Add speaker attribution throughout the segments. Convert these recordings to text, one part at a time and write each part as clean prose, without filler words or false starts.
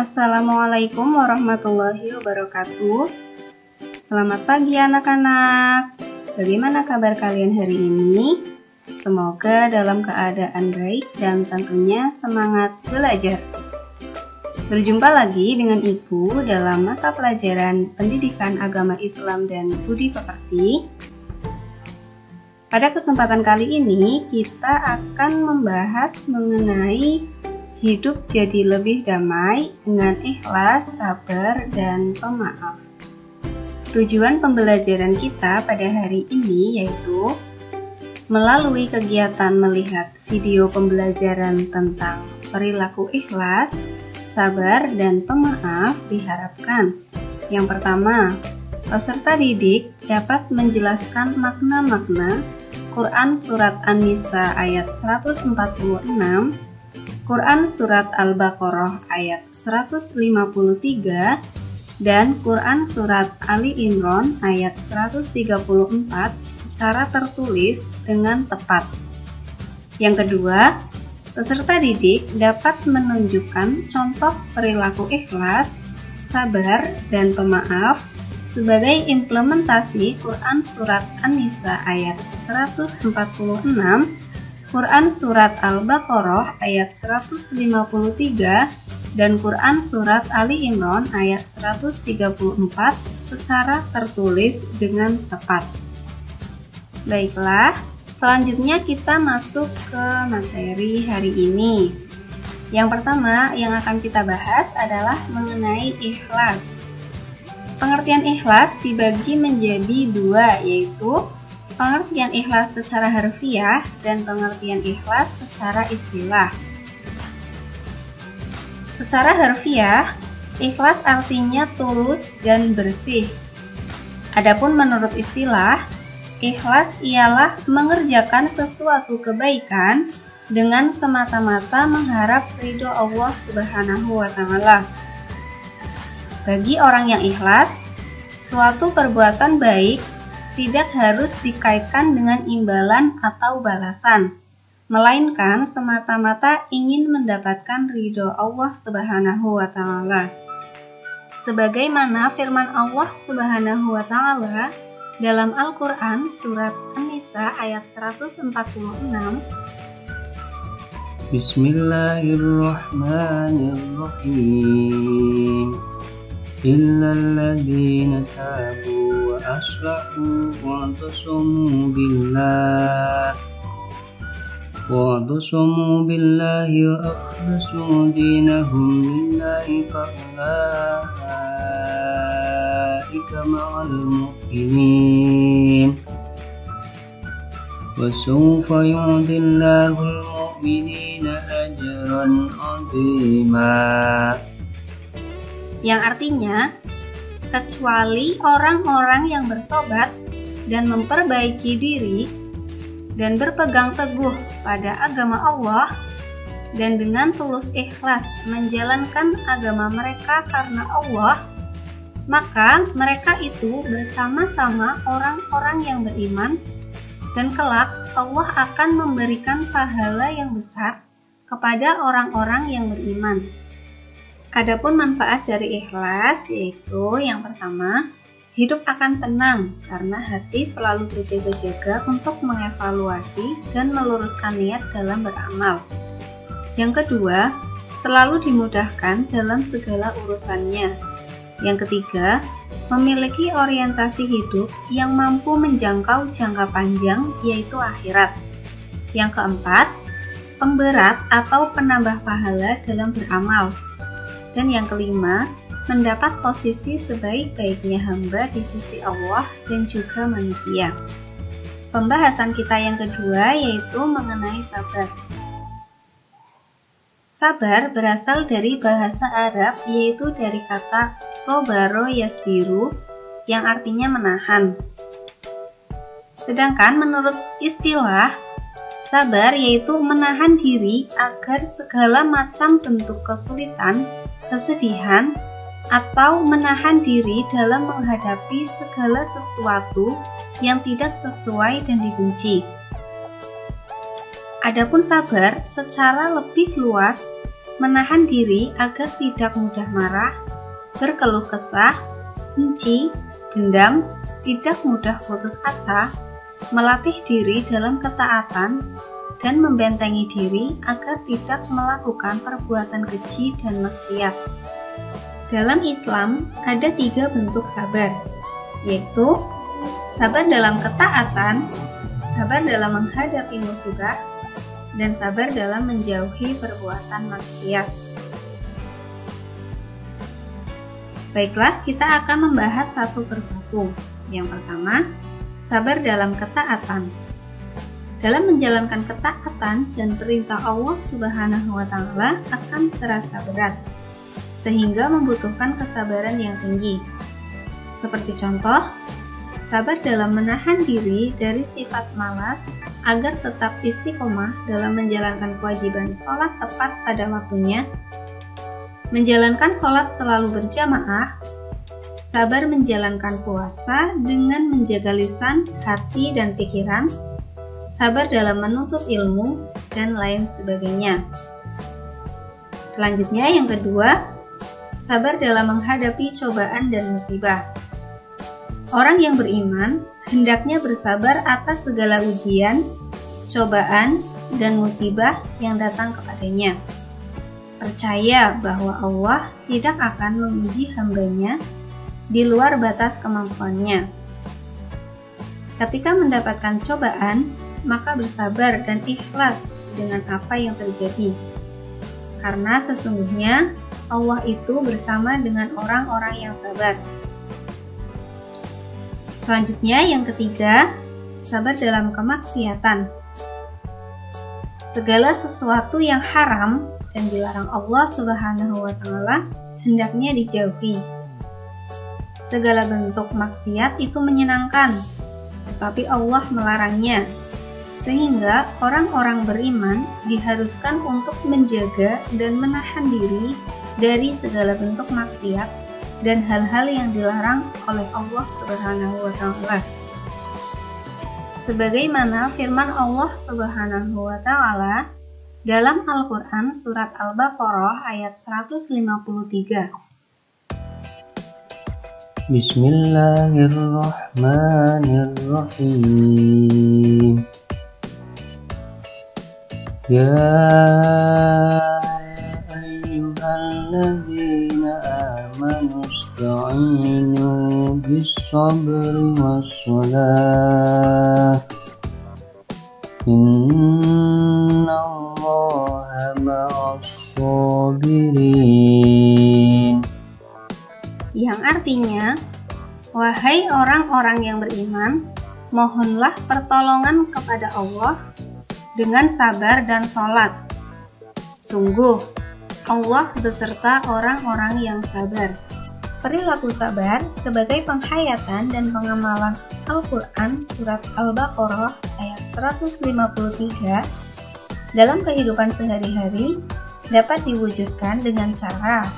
Speaker 1: Assalamualaikum warahmatullahi wabarakatuh. Selamat pagi anak-anak. Bagaimana kabar kalian hari ini? Semoga dalam keadaan baik dan tentunya semangat belajar. Berjumpa lagi dengan Ibu dalam mata pelajaran Pendidikan Agama Islam dan Budi Pekerti. Pada kesempatan kali ini kita akan membahas mengenai hidup jadi lebih damai dengan ikhlas, sabar, dan pemaaf. Tujuan pembelajaran kita pada hari ini yaitu melalui kegiatan melihat video pembelajaran tentang perilaku ikhlas, sabar, dan pemaaf diharapkan. Yang pertama, peserta didik dapat menjelaskan makna-makna Quran Surat An-Nisa ayat 146, Quran Surat Al-Baqarah ayat 153, dan Quran Surat Ali Imran ayat 134 secara tertulis dengan tepat. Yang kedua, peserta didik dapat menunjukkan contoh perilaku ikhlas, sabar, dan pemaaf sebagai implementasi Quran Surat An-Nisa ayat 146, Quran Surat Al-Baqarah ayat 153, dan Quran Surat Ali Imran ayat 134 secara tertulis dengan tepat. Baiklah, selanjutnya kita masuk ke materi hari ini. Yang pertama yang akan kita bahas adalah mengenai ikhlas. Pengertian ikhlas dibagi menjadi dua, yaitu pengertian ikhlas secara harfiah dan pengertian ikhlas secara istilah. Secara harfiah, ikhlas artinya tulus dan bersih. Adapun menurut istilah, ikhlas ialah mengerjakan sesuatu kebaikan dengan semata-mata mengharap ridho Allah Subhanahu wa Ta'ala. Bagi orang yang ikhlas, suatu perbuatan baik tidak harus dikaitkan dengan imbalan atau balasan, melainkan semata-mata ingin mendapatkan ridho Allah Subhanahu wa Ta'ala. Sebagaimana firman Allah Subhanahu wa Ta'ala dalam Al-Quran Surat An-Nisa ayat 146, Bismillahirrahmanirrahim. Illalladzina tabu wa aslahu wa tasamu billahi wa akhlasu dinahum lillahi fa'ulaika ma'al mu'minin wa sawfa yu'tillahu al-mu'minina ajran 'azima. Yang artinya, kecuali orang-orang yang bertobat dan memperbaiki diri dan berpegang teguh pada agama Allah dan dengan tulus ikhlas menjalankan agama mereka karena Allah, maka mereka itu bersama-sama orang-orang yang beriman, dan kelak Allah akan memberikan pahala yang besar kepada orang-orang yang beriman. Adapun manfaat dari ikhlas yaitu yang pertama, hidup akan tenang karena hati selalu berjaga-jaga untuk mengevaluasi dan meluruskan niat dalam beramal. Yang kedua, selalu dimudahkan dalam segala urusannya. Yang ketiga, memiliki orientasi hidup yang mampu menjangkau jangka panjang yaitu akhirat. Yang keempat, pemberat atau penambah pahala dalam beramal. Dan yang kelima, mendapat posisi sebaik-baiknya hamba di sisi Allah dan juga manusia. Pembahasan kita yang kedua yaitu mengenai sabar. Sabar berasal dari bahasa Arab yaitu dari kata sobaro yasbiru yang artinya menahan. Sedangkan menurut istilah, sabar yaitu menahan diri agar segala macam bentuk kesulitan, kesedihan, atau menahan diri dalam menghadapi segala sesuatu yang tidak sesuai dan dibenci. Adapun sabar secara lebih luas menahan diri agar tidak mudah marah, berkeluh kesah, benci, dendam, tidak mudah putus asa, melatih diri dalam ketaatan, dan membentengi diri agar tidak melakukan perbuatan keji dan maksiat. Dalam Islam ada 3 bentuk sabar, yaitu sabar dalam ketaatan, sabar dalam menghadapi musibah, dan sabar dalam menjauhi perbuatan maksiat. Baiklah, kita akan membahas satu persatu. Yang pertama, sabar dalam ketaatan. Dalam menjalankan ketaatan dan perintah Allah Subhanahu wa Ta'ala akan terasa berat, sehingga membutuhkan kesabaran yang tinggi. Seperti contoh, sabar dalam menahan diri dari sifat malas agar tetap istiqomah dalam menjalankan kewajiban sholat tepat pada waktunya, menjalankan sholat selalu berjamaah, sabar menjalankan puasa dengan menjaga lisan, hati, dan pikiran, sabar dalam menuntut ilmu, dan lain sebagainya. Selanjutnya yang kedua, sabar dalam menghadapi cobaan dan musibah. Orang yang beriman hendaknya bersabar atas segala ujian, cobaan, dan musibah yang datang kepadanya. Percaya bahwa Allah tidak akan menguji hambanya di luar batas kemampuannya. Ketika mendapatkan cobaan, maka bersabar dan ikhlas dengan apa yang terjadi. Karena sesungguhnya Allah itu bersama dengan orang-orang yang sabar. Selanjutnya yang ketiga, sabar dalam kemaksiatan. Segala sesuatu yang haram dan dilarang Allah Subhanahu wa Ta'ala hendaknya dijauhi. Segala bentuk maksiat itu menyenangkan, tetapi Allah melarangnya. Sehingga orang-orang beriman diharuskan untuk menjaga dan menahan diri dari segala bentuk maksiat dan hal-hal yang dilarang oleh Allah Subhanahu wa Ta'ala. Sebagaimana firman Allah Subhanahu wa Ta'ala dalam Al-Quran surat Al-Baqarah ayat 153.
Speaker 2: Bismillahirrahmanirrahim. Ya ayyuhalladzina amanu ista'inu bis-sabri was-salah. Innallaha ma'as-sabirin.
Speaker 1: Yang artinya, wahai orang-orang yang beriman, mohonlah pertolongan kepada Allah dengan sabar dan sholat. Sungguh, Allah beserta orang-orang yang sabar. Perilaku sabar sebagai penghayatan dan pengamalan Al-Quran surat Al-Baqarah ayat 153 dalam kehidupan sehari-hari dapat diwujudkan dengan cara: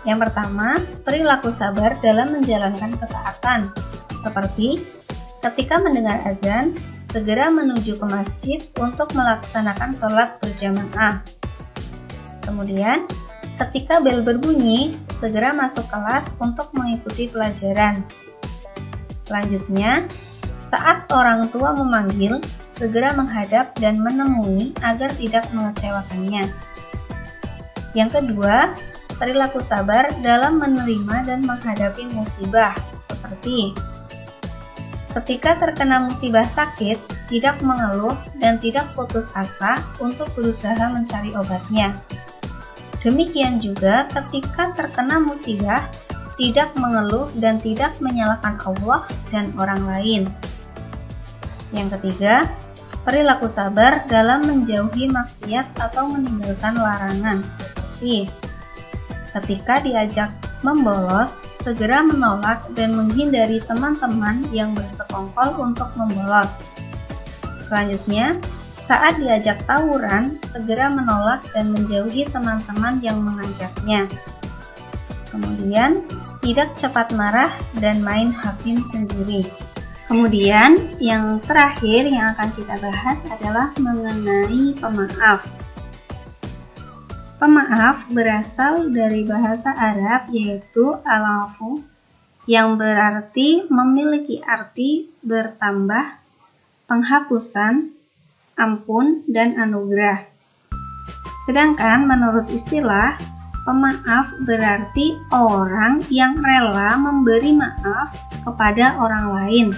Speaker 1: yang pertama, perilaku sabar dalam menjalankan ketaatan, seperti ketika mendengar azan, segera menuju ke masjid untuk melaksanakan sholat berjamaah. Kemudian, ketika bel berbunyi, segera masuk kelas untuk mengikuti pelajaran. Selanjutnya, saat orang tua memanggil, segera menghadap dan menemui agar tidak mengecewakannya. Yang kedua, perilaku sabar dalam menerima dan menghadapi musibah, seperti ketika terkena musibah sakit, tidak mengeluh dan tidak putus asa untuk berusaha mencari obatnya. Demikian juga ketika terkena musibah, tidak mengeluh dan tidak menyalahkan Allah dan orang lain. Yang ketiga, perilaku sabar dalam menjauhi maksiat atau meninggalkan larangan, seperti ketika diajak membolos, segera menolak dan menghindari teman-teman yang bersekongkol untuk membolos. Selanjutnya, saat diajak tawuran, segera menolak dan menjauhi teman-teman yang mengajaknya. Kemudian, tidak cepat marah dan main hakim sendiri. Kemudian, yang terakhir yang akan kita bahas adalah mengenai pemaaf. Pemaaf berasal dari bahasa Arab yaitu al-afu, yang berarti memiliki arti bertambah, penghapusan, ampun, dan anugerah. Sedangkan menurut istilah, pemaaf berarti orang yang rela memberi maaf kepada orang lain.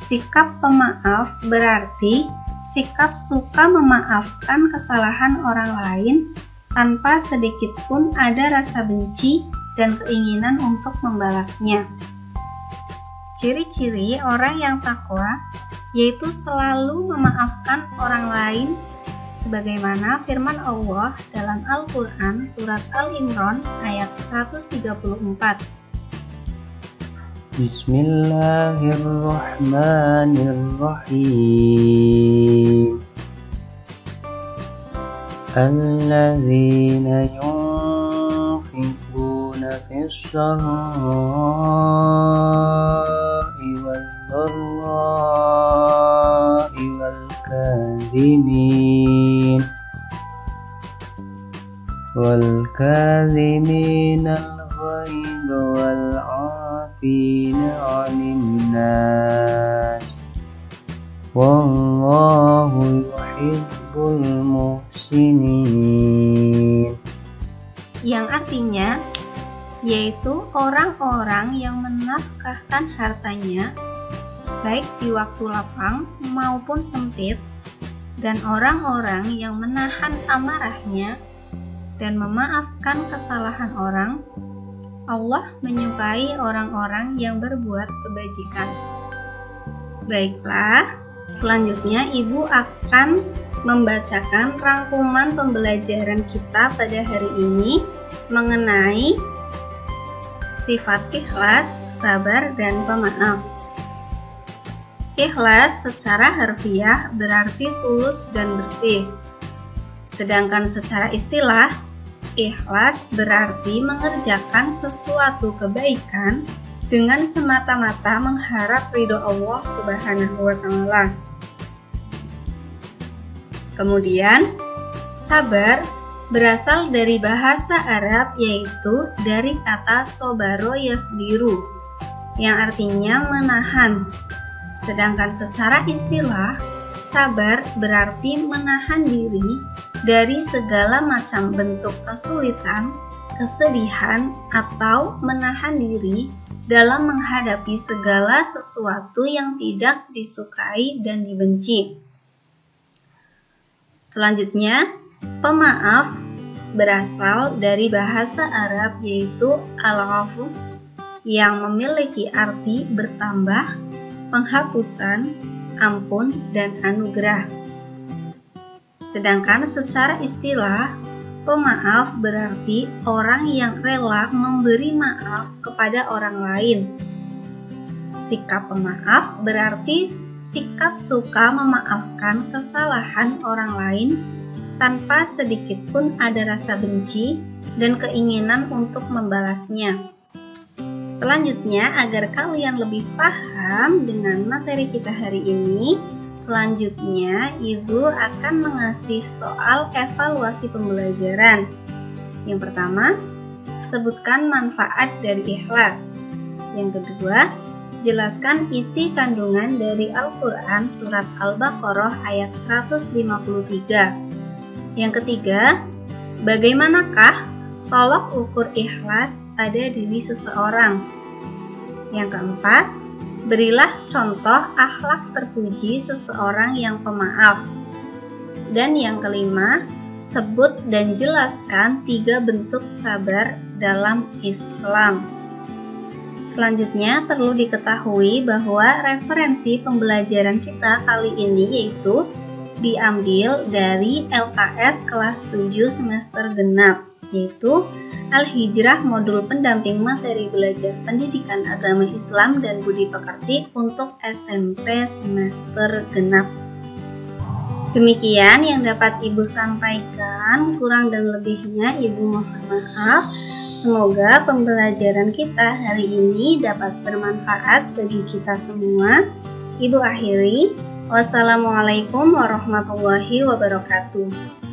Speaker 1: Sikap pemaaf berarti sikap suka memaafkan kesalahan orang lain tanpa sedikit pun ada rasa benci dan keinginan untuk membalasnya. Ciri-ciri orang yang takwa yaitu selalu memaafkan orang lain sebagaimana firman Allah dalam Al-Quran surat Al-Imran ayat 134.
Speaker 2: Bismillahirrahmanirrahim. Alladzina yunfiquna fis-sarra'i wad-dharra'i wal-kadhimin al-ghayz wal-'afina 'anil nas wallahu yuhibbul muhsinin,
Speaker 1: yang artinya yaitu orang-orang yang menafkahkan hartanya baik di waktu lapang maupun sempit, dan orang-orang yang menahan amarahnya dan memaafkan kesalahan orang. Allah menyukai orang-orang yang berbuat kebajikan. Baiklah, selanjutnya Ibu akan membacakan rangkuman pembelajaran kita pada hari ini mengenai sifat ikhlas, sabar, dan pemaaf. Ikhlas secara harfiah berarti tulus dan bersih. Sedangkan secara istilah, ikhlas berarti mengerjakan sesuatu kebaikan dengan semata-mata mengharap ridho Allah Subhanahu wa Ta'ala. Kemudian, sabar berasal dari bahasa Arab yaitu dari kata sobaro yasbiru, yang artinya menahan. Sedangkan secara istilah, sabar berarti menahan diri dari segala macam bentuk kesulitan, kesedihan, atau menahan diri dalam menghadapi segala sesuatu yang tidak disukai dan dibenci. Selanjutnya, pemaaf berasal dari bahasa Arab yaitu al-afu, yang memiliki arti bertambah, penghapusan, ampun, dan anugerah. Sedangkan secara istilah, pemaaf berarti orang yang rela memberi maaf kepada orang lain. Sikap pemaaf berarti sikap suka memaafkan kesalahan orang lain tanpa sedikit pun ada rasa benci dan keinginan untuk membalasnya. Selanjutnya, agar kalian lebih paham dengan materi kita hari ini, selanjutnya Ibu akan mengasih soal evaluasi pembelajaran. Yang pertama, sebutkan manfaat dari ikhlas. Yang kedua, jelaskan isi kandungan dari Al-Quran surat Al-Baqarah ayat 153. Yang ketiga, bagaimanakah tolok ukur ikhlas pada diri seseorang. Yang keempat, berilah contoh akhlak terpuji seseorang yang pemaaf. Dan yang kelima, sebut dan jelaskan 3 bentuk sabar dalam Islam. Selanjutnya perlu diketahui bahwa referensi pembelajaran kita kali ini yaitu diambil dari LKS kelas 7 semester genap, yaitu Al-Hijrah modul pendamping materi belajar pendidikan agama Islam dan budi pekerti untuk SMP semester genap. Demikian yang dapat Ibu sampaikan, kurang dan lebihnya Ibu mohon maaf. Semoga pembelajaran kita hari ini dapat bermanfaat bagi kita semua. Ibu akhiri, wassalamualaikum warahmatullahi wabarakatuh.